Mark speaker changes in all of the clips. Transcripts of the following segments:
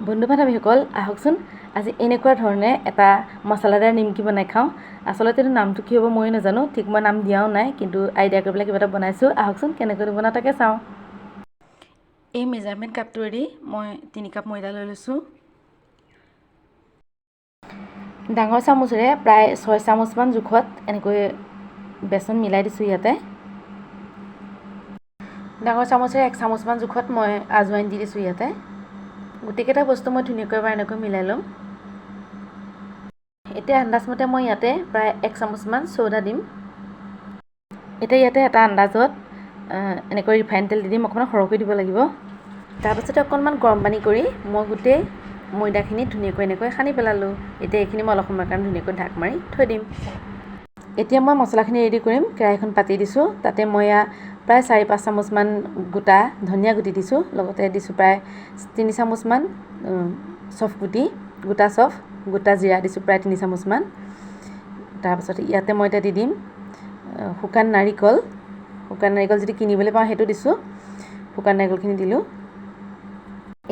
Speaker 1: বন্ধু বান্ধৱীসকল আহকচোন আজি এনেকুৱা ধৰণে এটা মছলাদাৰ নিমকি বনাই খাওঁ। আচলতে এইটো নামটো কি হ'ব মই নাজানো, ঠিক মই নাম দিয়াও নাই, কিন্তু আইডিয়া কৰি পেলাই কিবা এটা বনাইছোঁ। আহকচোন কেনেকৈ বনাওঁ তাকে চাওঁ। এই মেজাৰমেণ্ট কাপটোৱেদি মই 3 কাপ ময়দা লৈ লৈছোঁ। ডাঙৰ চামুচেৰে প্ৰায় 6 চামুচমান জোখত এনেকৈ বেচন মিলাই দিছোঁ। ইয়াতে ডাঙৰ চামুচেৰে 1 চামুচমান জোখত মই আজৱাইন দি দিছোঁ। ইয়াতে গোটেইকেইটা বস্তু মই ধুনীয়াকৈ এবাৰ এনেকৈ মিলাই ল'ম। এতিয়া আন্দাজমতে মই ইয়াতে প্ৰায় 1 চামুচমান চ'ডা দিম। এতিয়া ইয়াতে এটা আন্দাজত এনেকৈ ৰিফাইন তেল দি দিম, অকণমান সৰহকৈ দিব লাগিব। তাৰপাছতে অকণমান গৰম পানী কৰি মই গোটেই ময়দাখিনি ধুনীয়াকৈ এনেকৈ সানি পেলালোঁ। এতিয়া এইখিনি মই অলপ সময়ৰ কাৰণে ধুনীয়াকৈ ঢাক মাৰি থৈ দিম। এতিয়া মই মছলাখিনি ৰেডি কৰিম। কেৰাহীখন পাতি দিছোঁ, তাতে মই প্ৰায় 4-5 চামুচমান গোটা ধনিয়া গুটি দিছোঁ, লগতে দিছোঁ প্ৰায় 3 চামুচমান চফ গুটি, গোটা চফ, গোটা জিৰা দিছোঁ প্ৰায় 3 চামুচমান। তাৰপাছত ইয়াতে মই এতিয়া দি দিম শুকান নাৰিকল যদি কিনিবলৈ পাওঁ সেইটো দিছোঁ, শুকান নাৰিকলখিনি দিলোঁ।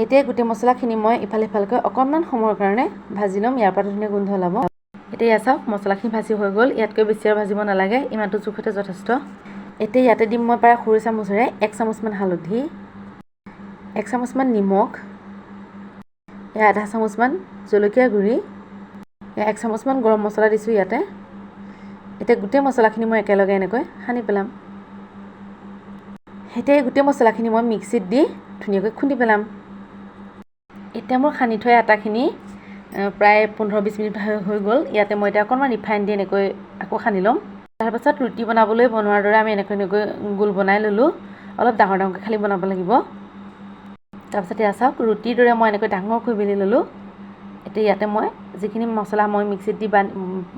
Speaker 1: এতিয়া গোটেই মছলাখিনি মই ইফালে সিফালকৈ অকণমান সময়ৰ কাৰণে ভাজি ল'ম। ইয়াৰ পৰা ধুনীয়া গোন্ধ ওলাব। এতিয়া ইয়াত চাওক মছলাখিনি ভাজি হৈ গ'ল। ইয়াতকৈ বেছি আৰু ভাজিব নালাগে, ইমানটো জোখতে যথেষ্ট। এতিয়া ইয়াতে দিম মই প্ৰায় সৰু চামুচেৰে 1 চামুচমান হালধি, 1 চামুচমান নিমখ, 1/2 চামুচমান জলকীয়া গুড়ি, 1 চামুচমান গৰম মছলা দিছোঁ ইয়াতে। এতিয়া গোটেই মছলাখিনি মই একেলগে এনেকৈ সানি পেলাম। এতিয়া এই গোটেই মছলাখিনি মই মিক্সিত দি ধুনীয়াকৈ খুন্দি পেলাম। এতিয়া মোৰ সানি থোৱা আটাখিনি প্ৰায় 15-20 মিনিট হৈ গ'ল। ইয়াতে মই এতিয়া অকণমান ৰিফাইন দি এনেকৈ আকৌ সানি ল'ম। তাৰপাছত ৰুটি বনোৱাৰ দৰে আমি এনেকৈ গোল বনাই ল'লোঁ। অলপ ডাঙৰ ডাঙৰকৈ খালি বনাব লাগিব। তাৰপাছত এয়া চাওক ৰুটিৰ দৰে মই এনেকৈ ডাঙৰকৈ বেলি ল'লোঁ। এতিয়া ইয়াতে মই যিখিনি মছলা মই মিক্সিত দি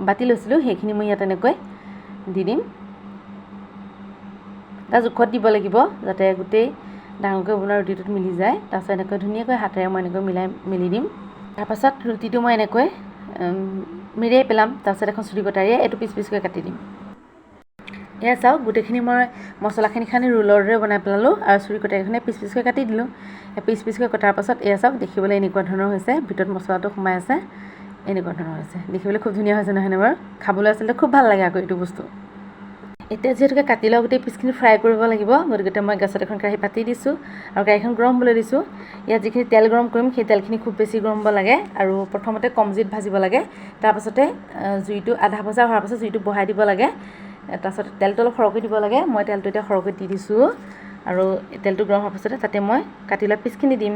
Speaker 1: বাতি লৈছিলোঁ সেইখিনি মই ইয়াত এনেকৈ দি দিম। তাৰ জোখত দিব লাগিব যাতে গোটেই ডাঙৰকৈ বনোৱা ৰুটিটোত মিলি যায়। তাৰপাছত এনেকৈ ধুনীয়াকৈ হাতেৰে মই এনেকৈ মেলি দিম। তাৰপাছত ৰুটিটো মই এনেকৈ মেৰিয়াই পেলাম। তাৰপাছত এখন চুৰি কটাৰীয়ে এইটো পিচ পিচকৈ কাটি দিম। এয়া চাওক গোটেইখিনি মই মছলাখিনি সানি ৰোলৰ দৰে বনাই পেলালোঁ আৰু চুৰি কটাৰীখনে পিচ পিচকৈ কাটি দিলোঁ। পিচ পিচকৈ কটাৰ পাছত এয়া চাওক দেখিবলৈ এনেকুৱা ধৰণৰ হৈছে, ভিতৰত মছলাটো সোমাই আছে, এনেকুৱা ধৰণৰ হৈছে। দেখিবলৈ খুব ধুনীয়া হৈছে নহয়নে বাৰু? খাবলৈ আচলতে খুব ভাল লাগে আকৌ এইটো বস্তু। এতিয়া যিহেতুকে কাটি লোৱা গোটেই পিচখিনি ফ্ৰাই কৰিব লাগিব, গতিকে মই গেছত এখন কেৰাহী পাতি দিছোঁ আৰু কেৰাহীখন গৰম হ'বলৈ দিছোঁ। ইয়াত যিখিনি তেল গৰম কৰিম সেই তেলখিনি খুব বেছি গৰম হ'ব লাগে আৰু প্ৰথমতে কম জুইত ভাজিব লাগে। তাৰপাছতে জুইটো আধা ভজা হোৱাৰ পাছত জুইটো বঢ়াই দিব লাগে। তাৰপাছত তেলটো অলপ সৰহকৈ দিব লাগে। মই তেলটো এতিয়া সৰহকৈ দি দিছোঁ আৰু তেলটো গৰম হোৱাৰ পাছতে তাতে মই কাটি লোৱা পিচখিনি দিম।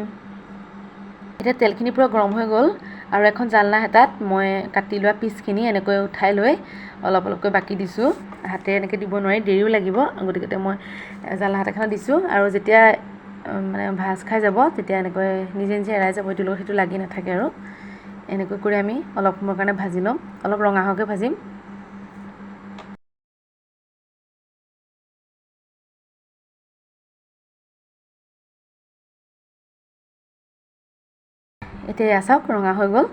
Speaker 1: এতিয়া তেলখিনি পূৰা গৰম হৈ গ'ল আৰু এখন জালনা হেতাত মই কাটি লোৱা পিচখিনি এনেকৈ উঠাই লৈ অলপ অলপকৈ বাকি দিছোঁ। হাতেৰে এনেকৈ দিব নোৱাৰি, দেৰিও লাগিব, গতিকে মই জালনা হাত এখনত দিছোঁ আৰু যেতিয়া মানে ভাজ খাই যাব তেতিয়া এনেকৈ নিজে নিজে এৰাই যাব। এইটোৰ লগত সেইটো লাগি নাথাকে আৰু এনেকৈ কৰি আমি অলপ সময়ৰ কাৰণে ভাজি ল'ম। অলপ ৰঙা হোৱাকৈ ভাজিম। এতিয়া এয়া চাওক ৰঙা হৈ গ'ল,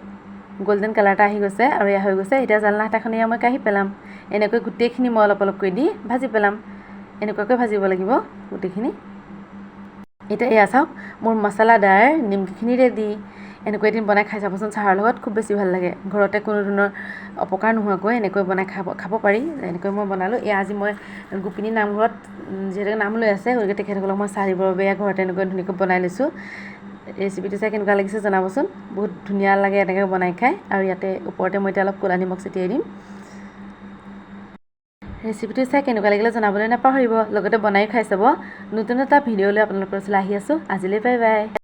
Speaker 1: গল্ডেন কালাৰ এটা আহি গৈছে আৰু এয়া হৈ গৈছে। এতিয়া জালনা হাতাখনে মই কাঢ়ি পেলাম। এনেকৈ গোটেইখিনি মই অলপ অলপকৈ দি ভাজি পেলাম। এনেকুৱাকৈ ভাজিব লাগিব গোটেইখিনি। এতিয়া এয়া চাওক মোৰ মছলাদাৰ নিমকিখিনি ৰেডি। এনেকৈ এদিন বনাই খাই চাবচোন, চাহৰ লগত খুব বেছি ভাল লাগে। ঘৰতে কোনো ধৰণৰ অপকাৰ নোহোৱাকৈ এনেকৈ বনাই খাব পাৰি। এনেকৈ মই বনালোঁ। এয়া আজি মই গোপিনী নামঘৰত যিহেতুকে নাম লৈ আছে, গতিকে তেখেতসকলক মই চাহ দিবৰ বাবে ঘৰতে এনেকৈ ধুনীয়াকৈ বনাই লৈছোঁ। ৰেচিপিটো চাই কেনেকুৱা লাগিছে জনাবচোন। বহুত ধুনীয়া লাগে এনেকৈ বনাই খাই। আৰু ইয়াতে ওপৰতে মই এতিয়া অলপ ক'লা নিমখ ছটিয়াই দিম। ৰেচিপিটো চাই কেনেকুৱা লাগিলে জনাবলৈ নাপাহৰিব। লগতে বনাই খাই চাব। নতুন এটা ভিডিঅ' লৈ আপোনালোকৰ ওচৰলৈ আহি আছোঁ। আজিলৈ বাই বাই।